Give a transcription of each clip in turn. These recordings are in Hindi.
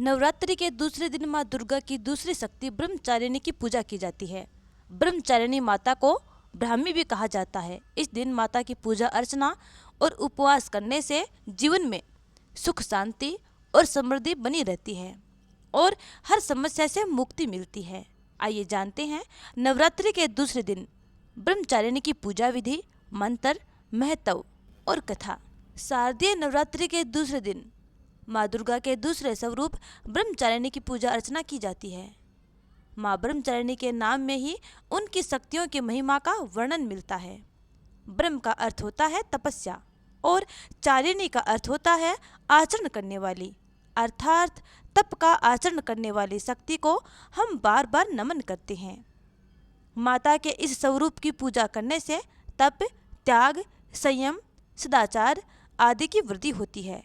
नवरात्रि के दूसरे दिन माँ दुर्गा की दूसरी शक्ति ब्रह्मचारिणी की पूजा की जाती है। ब्रह्मचारिणी माता को ब्राह्मी भी कहा जाता है। इस दिन माता की पूजा अर्चना और उपवास करने से जीवन में सुख शांति और समृद्धि बनी रहती है और हर समस्या से मुक्ति मिलती है। आइए जानते हैं नवरात्रि के दूसरे दिन ब्रह्मचारिणी की पूजा विधि, मंत्र, महत्व और कथा। शारदीय नवरात्रि के दूसरे दिन माँ दुर्गा के दूसरे स्वरूप ब्रह्मचारिणी की पूजा अर्चना की जाती है। माँ ब्रह्मचारिणी के नाम में ही उनकी शक्तियों की महिमा का वर्णन मिलता है। ब्रह्म का अर्थ होता है तपस्या और चारिणी का अर्थ होता है आचरण करने वाली, अर्थात तप का आचरण करने वाली शक्ति को हम बार बार नमन करते हैं। माता के इस स्वरूप की पूजा करने से तप, त्याग, संयम, सदाचार आदि की वृद्धि होती है।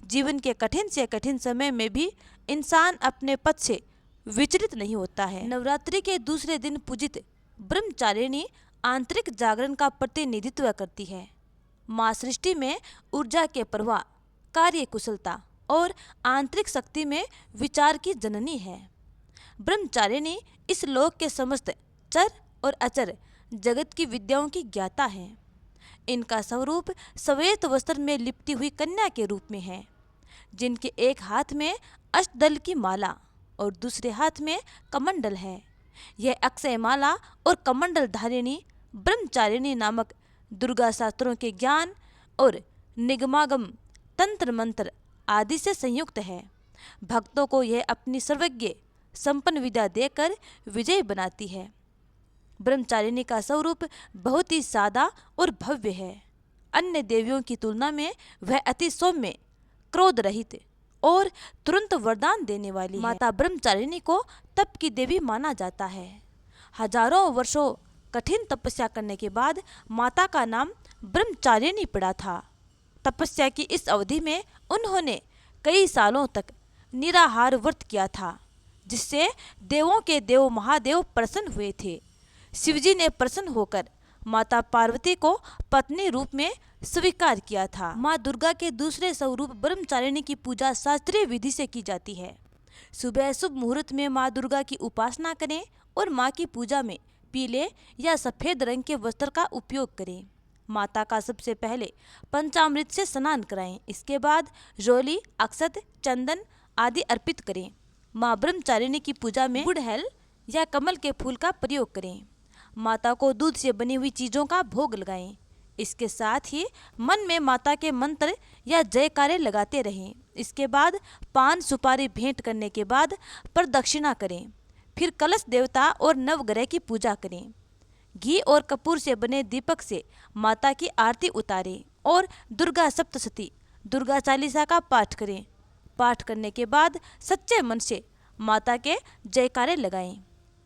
जीवन के कठिन से कठिन समय में भी इंसान अपने पथ से विचलित नहीं होता है। नवरात्रि के दूसरे दिन पूजित ब्रह्मचारिणी आंतरिक जागरण का प्रतिनिधित्व करती है। माँ सृष्टि में ऊर्जा के प्रवाह, कार्य कुशलता और आंतरिक शक्ति में विचार की जननी है। ब्रह्मचारिणी इस लोक के समस्त चर और अचर जगत की विद्याओं की ज्ञाता है। इनका स्वरूप श्वेत वस्त्र में लिपटी हुई कन्या के रूप में है, जिनके एक हाथ में अष्टदल की माला और दूसरे हाथ में कमंडल है। यह अक्षय माला और कमंडल धारिणी ब्रह्मचारिणी नामक दुर्गा शास्त्रों के ज्ञान और निगमागम, तंत्र मंत्र आदि से संयुक्त है। भक्तों को यह अपनी सर्वज्ञ संपन्न विद्या देकर विजयी बनाती है। ब्रह्मचारिणी का स्वरूप बहुत ही सादा और भव्य है। अन्य देवियों की तुलना में वह अति सौम्य, क्रोध रहित और तुरंत वरदान देने वाली माता ब्रह्मचारिणी को तप की देवी माना जाता है। हजारों वर्षों कठिन तपस्या करने के बाद माता का नाम ब्रह्मचारिणी पड़ा था। तपस्या की इस अवधि में उन्होंने कई सालों तक निराहार व्रत किया था, जिससे देवों के देव महादेव प्रसन्न हुए थे। शिवजी ने प्रसन्न होकर माता पार्वती को पत्नी रूप में स्वीकार किया था। माँ दुर्गा के दूसरे स्वरूप ब्रह्मचारिणी की पूजा शास्त्रीय विधि से की जाती है। सुबह शुभ मुहूर्त में माँ दुर्गा की उपासना करें और माँ की पूजा में पीले या सफ़ेद रंग के वस्त्र का उपयोग करें। माता का सबसे पहले पंचामृत से स्नान कराएं। इसके बाद रोली, अक्षत, चंदन आदि अर्पित करें। माँ ब्रह्मचारिणी की पूजा में गुड़हल या कमल के फूल का प्रयोग करें। माता को दूध से बनी हुई चीज़ों का भोग लगाएं। इसके साथ ही मन में माता के मंत्र या जयकारे लगाते रहें। इसके बाद पान सुपारी भेंट करने के बाद प्रदक्षिणा करें। फिर कलश देवता और नवग्रह की पूजा करें। घी और कपूर से बने दीपक से माता की आरती उतारें और दुर्गा सप्तशती, दुर्गा चालीसा का पाठ करें। पाठ करने के बाद सच्चे मन से माता के जयकारे लगाएं।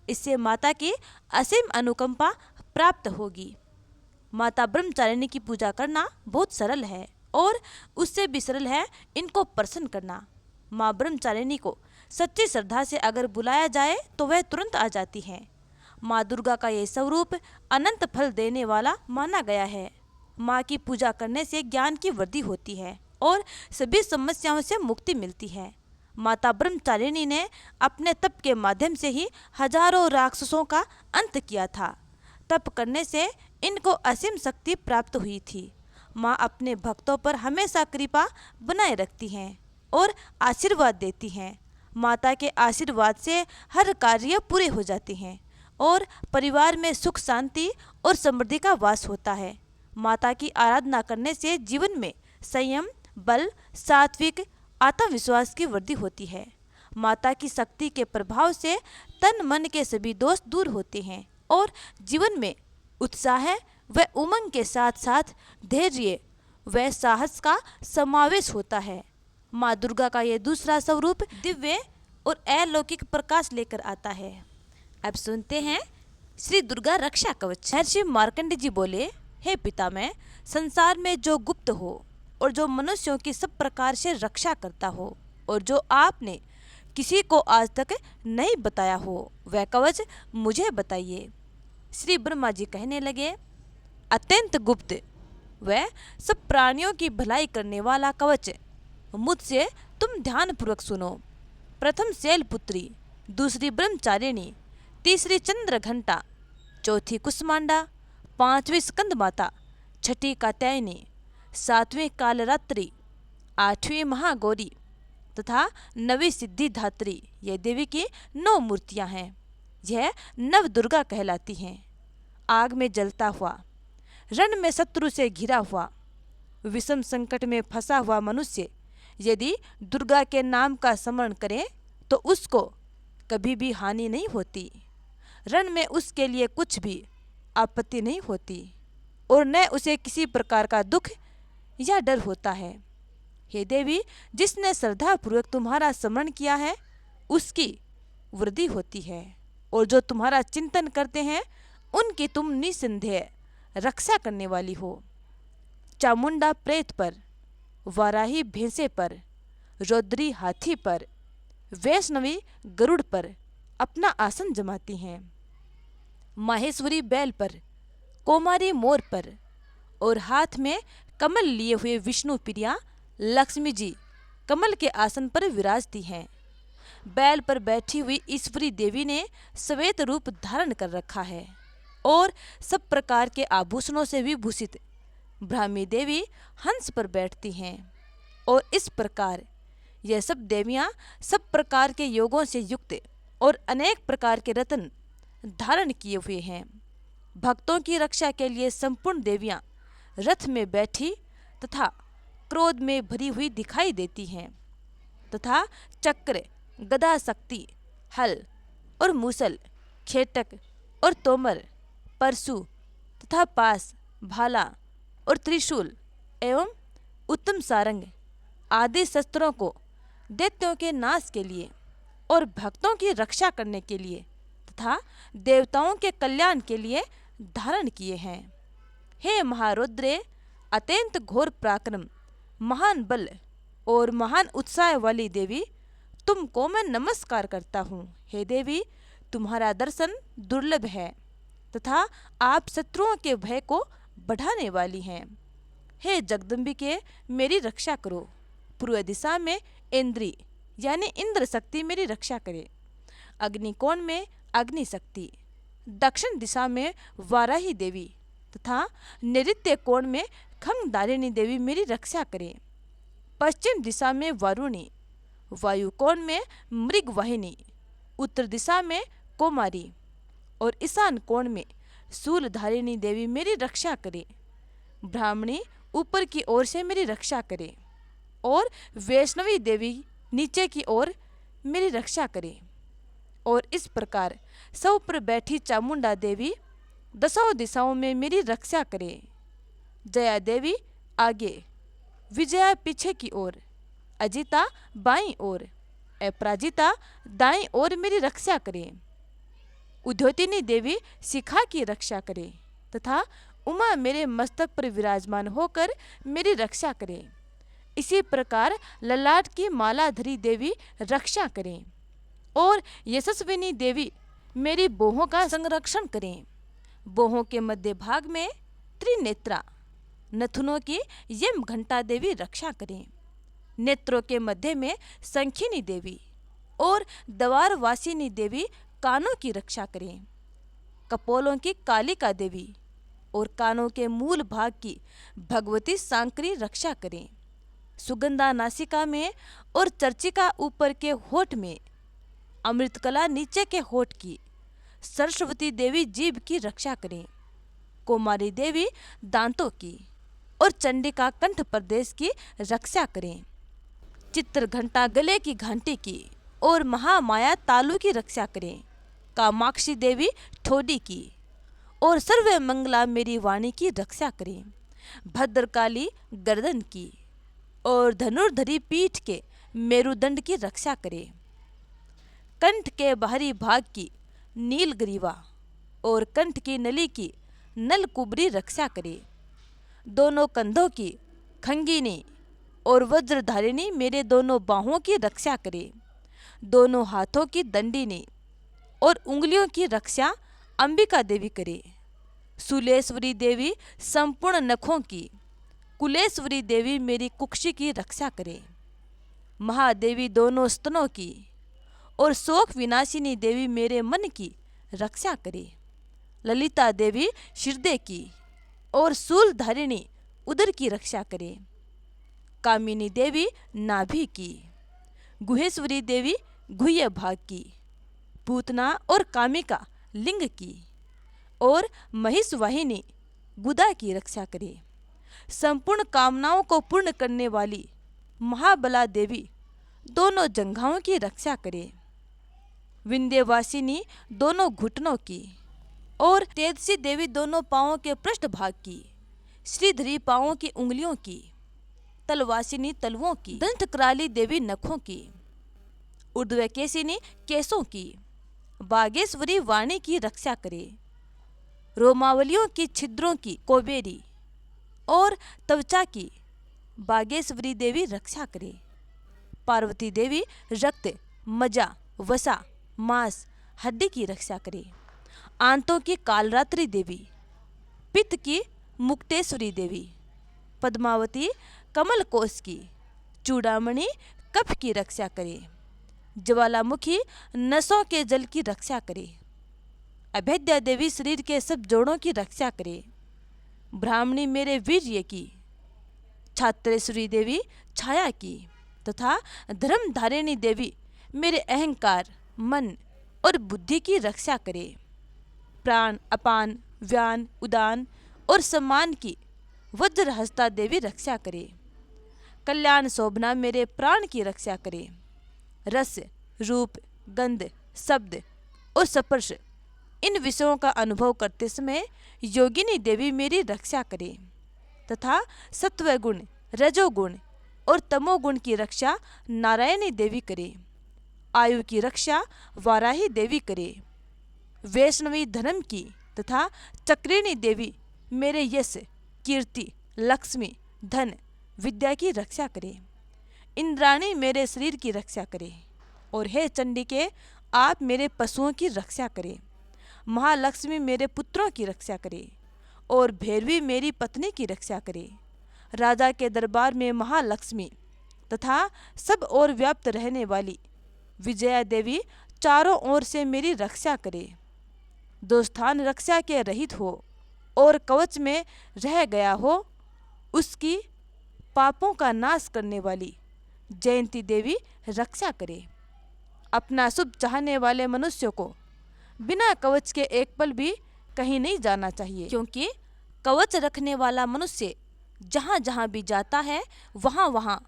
इससे माता की असीम अनुकंपा प्राप्त होगी। माता ब्रह्मचारिणी की पूजा करना बहुत सरल है और उससे भी सरल है इनको प्रसन्न करना। माँ ब्रह्मचारिणी को सच्ची श्रद्धा से अगर बुलाया जाए तो वह तुरंत आ जाती है। माँ दुर्गा का यह स्वरूप अनंत फल देने वाला माना गया है। माँ की पूजा करने से ज्ञान की वृद्धि होती है और सभी समस्याओं से मुक्ति मिलती है। माता ब्रह्मचारिणी ने अपने तप के माध्यम से ही हजारों राक्षसों का अंत किया था। तप करने से इनको असीम शक्ति प्राप्त हुई थी। माँ अपने भक्तों पर हमेशा कृपा बनाए रखती हैं और आशीर्वाद देती हैं। माता के आशीर्वाद से हर कार्य पूरे हो जाते हैं और परिवार में सुख शांति और समृद्धि का वास होता है। माता की आराधना करने से जीवन में संयम, बल, सात्विक, आत्मविश्वास की वृद्धि होती है। माता की शक्ति के प्रभाव से तन मन के सभी दोष दूर होते हैं और जीवन में उत्साह व उमंग के साथ साथ धैर्य व साहस का समावेश होता है। माँ दुर्गा का यह दूसरा स्वरूप दिव्य और अलौकिक प्रकाश लेकर आता है। अब सुनते हैं श्री दुर्गा रक्षा कवच। महर्षि मार्कंडेय जी बोले, हे पितामह, संसार में जो गुप्त हो और जो मनुष्यों की सब प्रकार से रक्षा करता हो और जो आपने किसी को आज तक नहीं बताया हो, वह कवच मुझे बताइए। श्री ब्रह्मा जी कहने लगे, अत्यंत गुप्त व सब प्राणियों की भलाई करने वाला कवच मुझसे तुम ध्यानपूर्वक सुनो। प्रथम शैलपुत्री, दूसरी ब्रह्मचारिणी, तीसरी चंद्र घंटा, चौथी कुसमांडा, पांचवी स्कंद माता, छठी कात्यायनी, सातवीं कालरात्रि, आठवीं महागौरी तथा नवी सिद्धिदात्री। ये देवी की 9 मूर्तियां हैं। यह नव दुर्गा कहलाती हैं। आग में जलता हुआ, रण में शत्रु से घिरा हुआ, विषम संकट में फंसा हुआ मनुष्य यदि दुर्गा के नाम का स्मरण करे तो उसको कभी भी हानि नहीं होती। रण में उसके लिए कुछ भी आपत्ति नहीं होती और न उसे किसी प्रकार का दुख या डर होता है। हे देवी, जिसने श्रद्धापूर्वक तुम्हारा स्मरण किया है उसकी वृद्धि होती है और जो तुम्हारा चिंतन करते हैं उनकी तुम निसंदेह रक्षा करने वाली हो। चामुंडा प्रेत पर, वाराही भैंसे पर, रौद्री हाथी पर, वैष्णवी गरुड़ पर अपना आसन जमाती हैं। माहेश्वरी बैल पर, कोमारी मोर पर और हाथ में कमल लिए हुए विष्णु प्रिया लक्ष्मी जी कमल के आसन पर विराजती हैं। बैल पर बैठी हुई ईश्वरी देवी ने श्वेत रूप धारण कर रखा है और सब प्रकार के आभूषणों से विभूषित ब्राह्मी देवी हंस पर बैठती हैं और इस प्रकार यह सब देवियां सब प्रकार के योगों से युक्त और अनेक प्रकार के रत्न धारण किए हुए हैं। भक्तों की रक्षा के लिए संपूर्ण देवियां रथ में बैठी तथा क्रोध में भरी हुई दिखाई देती हैं तथा चक्र, गदा शक्ति, हल और मूसल, खेटक और तोमर, परशु तथा पास, भाला और त्रिशूल एवं उत्तम सारंग आदि शस्त्रों को दैत्यों के नाश के लिए और भक्तों की रक्षा करने के लिए तथा देवताओं के कल्याण के लिए धारण किए हैं। हे महारुद्रे, अत्यंत घोर पराक्रम, महान बल और महान उत्साह वाली देवी, तुमको मैं नमस्कार करता हूँ। हे देवी, तुम्हारा दर्शन दुर्लभ है तथा आप शत्रुओं के भय को बढ़ाने वाली हैं। हे जगदम्बिके, मेरी रक्षा करो। पूर्व दिशा में इंद्री यानी इंद्र शक्ति मेरी रक्षा करे। अग्निकोण में अग्नि शक्ति, दक्षिण दिशा में वाराही देवी तथा नैऋत्य कोण में खंगधारिणी देवी मेरी रक्षा करें। पश्चिम दिशा में वारुणी, वायु कोण में मृगवाहिनी, उत्तर दिशा में कोमारी और ईशान कोण में शूलधारिणी देवी मेरी रक्षा करे। ब्राह्मणी ऊपर की ओर से मेरी रक्षा करे और वैष्णवी देवी नीचे की ओर मेरी रक्षा करे। और इस प्रकार सौ पर बैठी चामुंडा देवी दसों दिशाओं में मेरी रक्षा करे। जया देवी आगे, विजया पीछे की ओर, अजिता बाईं ओर, अपराजिता दाईं ओर मेरी रक्षा करे। उद्योतिनी देवी शिखा की रक्षा करे तथा उमा मेरे मस्तक पर विराजमान होकर मेरी रक्षा करे। इसी प्रकार ललाट की मालाधरी देवी रक्षा करें और यशस्विनी देवी मेरी बोहों का संरक्षण करें। बोहों के मध्य भाग में त्रिनेत्रा, नथुनों की यम घंटा देवी रक्षा करें। नेत्रों के मध्य में संखिनी देवी और द्वार वासिनी देवी कानों की रक्षा करें। कपोलों की कालिका देवी और कानों के मूल भाग की भगवती सांकरी रक्षा करें। सुगंधा नासिका में और चर्चिका ऊपर के होठ में, अमृतकला नीचे के होठ की, सरस्वती देवी जीभ की रक्षा करें। कुमारी देवी दांतों की और चंडिका कंठ प्रदेश की रक्षा करें। चित्र घंटा गले की घंटी की और महामाया तालु की रक्षा करें। कामाक्षी देवी ठोडी की और सर्व मंगला मेरी वाणी की रक्षा करें। भद्रकाली गर्दन की और धनुर्धरी पीठ के मेरुदंड की रक्षा करें। कंठ के बाहरी भाग की नीलग्रीवा और कंठ की नली की नलकुबरी रक्षा करे। दोनों कंधों की खंगिनी और वज्रधारिणी मेरे दोनों बाहों की रक्षा करे। दोनों हाथों की दंडिनी और उंगलियों की रक्षा अंबिका देवी करे। शूलेश्वरी देवी संपूर्ण नखों की, कुलेश्वरी देवी मेरी कुक्षी की रक्षा करे। महादेवी दोनों स्तनों की और शोक विनाशिनी देवी मेरे मन की रक्षा करे। ललिता देवी हृदय की और शूल धारिणी उदर की रक्षा करे। कामिनी देवी नाभि की, गुहेश्वरी देवी गुह्य भाग की, पूतना और कामिका लिंग की और महिषवाहिनी गुदा की रक्षा करे। संपूर्ण कामनाओं को पूर्ण करने वाली महाबला देवी दोनों जंघाओं की रक्षा करे। विंध्यवासिनी दोनों घुटनों की और तेजसी देवी दोनों पांवों के पृष्ठ भाग की, श्रीधरी पांवों की उंगलियों की, तलवासिनी तलवों की, दंतक्राली देवी नखों की, ऊर्ध्वकेशिनी केसों की, बागेश्वरी वाणी की रक्षा करे। रोमावलियों की छिद्रों की कोबेरी और त्वचा की बागेश्वरी देवी रक्षा करे। पार्वती देवी रक्त, मज्जा, वसा, मांस, हड्डी की रक्षा करे। आंतों की कालरात्रि देवी, पित्त की मुक्तेश्वरी देवी, पद्मावती कमल कोश की, चूड़ामणि कफ की रक्षा करे। ज्वालामुखी नसों के जल की रक्षा करे। अभेद्या देवी शरीर के सब जोड़ों की रक्षा करे। ब्राह्मणी मेरे वीर्य की, छात्रेश्वरी देवी छाया की तथा धर्मधारिणी देवी मेरे अहंकार, मन और बुद्धि की रक्षा करे। प्राण, अपान, व्यान, उदान और सम्मान की वज्रहस्ता देवी रक्षा करे। कल्याण शोभना मेरे प्राण की रक्षा करे। रस, रूप, गंध, शब्द और स्पर्श इन विषयों का अनुभव करते समय योगिनी देवी मेरी रक्षा करे तथा सत्वगुण, रजोगुण और तमोगुण की रक्षा नारायणी देवी करे। आयु की रक्षा वाराही देवी करे। वैष्णवी धर्म की तथा चक्रिणी देवी मेरे यश, कीर्ति, लक्ष्मी, धन, विद्या की रक्षा करे। इंद्राणी मेरे शरीर की रक्षा करे। और हे चंडिके, आप मेरे पशुओं की रक्षा करे। महालक्ष्मी मेरे पुत्रों की रक्षा करे और भैरवी मेरी पत्नी की रक्षा करे। राजा के दरबार में महालक्ष्मी तथा सब ओर व्याप्त रहने वाली विजया देवी चारों ओर से मेरी रक्षा करे। दो स्थान रक्षा के रहित हो और कवच में रह गया हो, उसकी पापों का नाश करने वाली जयंती देवी रक्षा करे। अपना शुभ चाहने वाले मनुष्य को बिना कवच के एक पल भी कहीं नहीं जाना चाहिए, क्योंकि कवच रखने वाला मनुष्य जहाँ जहाँ भी जाता है वहाँ वहाँ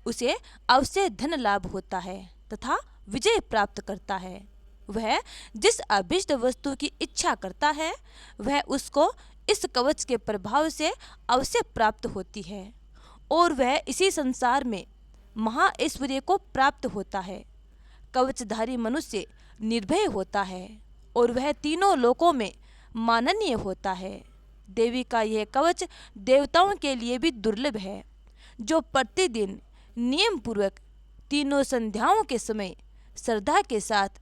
उसे अवश्य धन लाभ होता है तथा विजय प्राप्त करता है। वह जिस अभिष्ट वस्तु की इच्छा करता है वह उसको इस कवच के प्रभाव से अवश्य प्राप्त होती है और वह इसी संसार में महाऐश्वर्य को प्राप्त होता है। कवचधारी मनुष्य निर्भय होता है और वह तीनों लोकों में माननीय होता है। देवी का यह कवच देवताओं के लिए भी दुर्लभ है। जो प्रतिदिन नियम पूर्वक तीनों संध्याओं के समय श्रद्धा के साथ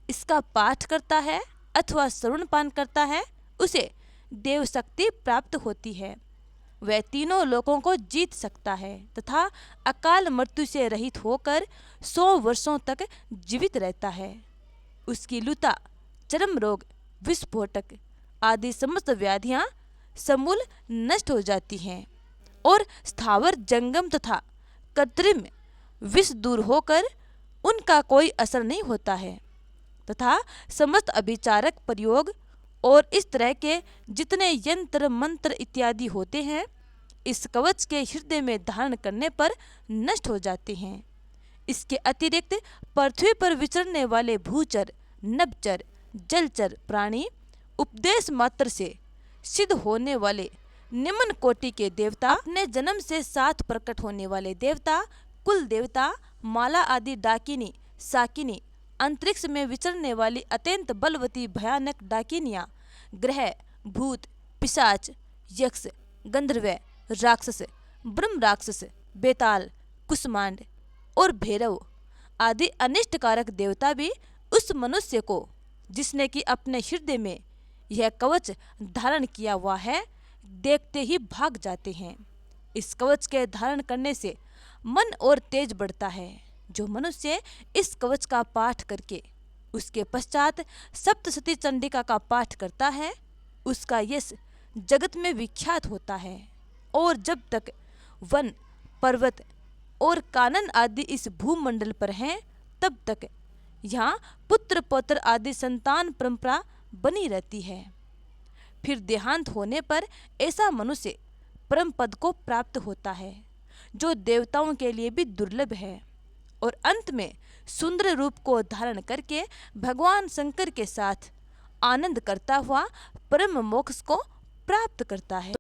इसका पाठ करता है अथवा श्रवणपान करता है, उसे देव शक्ति प्राप्त होती है। वह तीनों लोकों को जीत सकता है तथा अकाल मृत्यु से रहित होकर 100 वर्षों तक जीवित रहता है। उसकी लुता, चर्म रोग, विस्फोटक आदि समस्त व्याधियां समूल नष्ट हो जाती हैं और स्थावर जंगम तथा कृत्रिम विष दूर होकर उनका कोई असर नहीं होता है तथा समस्त अभिचारक प्रयोग और इस तरह के जितने यंत्र मंत्र इत्यादि होते हैं इस कवच के हृदय में धारण करने पर नष्ट हो जाते हैं। इसके अतिरिक्त पृथ्वी पर विचरने वाले भूचर, नभचर, जलचर प्राणी, उपदेश मात्र से सिद्ध होने वाले निम्न कोटि के देवता, अपने जन्म से साथ प्रकट होने वाले देवता, कुल देवता, माला आदि डाकिनी, साकिनी, अंतरिक्ष में विचरने वाली अत्यंत बलवती भयानक डाकिनियाँ, ग्रह, भूत, पिशाच, यक्ष, गंधर्व, राक्षस, ब्रह्म राक्षस, बेताल, कुष्मांड और भैरव आदि अनिष्टकारक देवता भी उस मनुष्य को जिसने कि अपने हृदय में यह कवच धारण किया हुआ है देखते ही भाग जाते हैं। इस कवच के धारण करने से मन और तेज बढ़ता है जो मनुष्य इस कवच का पाठ करके उसके पश्चात सप्तशती चंडिका का पाठ करता है, उसका यश जगत में विख्यात होता है। और जब तक वन, पर्वत और कानन आदि इस भूमंडल पर हैं, तब तक यहाँ पुत्र पौत्र आदि संतान परंपरा बनी रहती है। फिर देहांत होने पर ऐसा मनुष्य परम पद को प्राप्त होता है, जो देवताओं के लिए भी दुर्लभ है, और अंत में सुंदर रूप को धारण करके भगवान शंकर के साथ आनंद करता हुआ परम मोक्ष को प्राप्त करता है।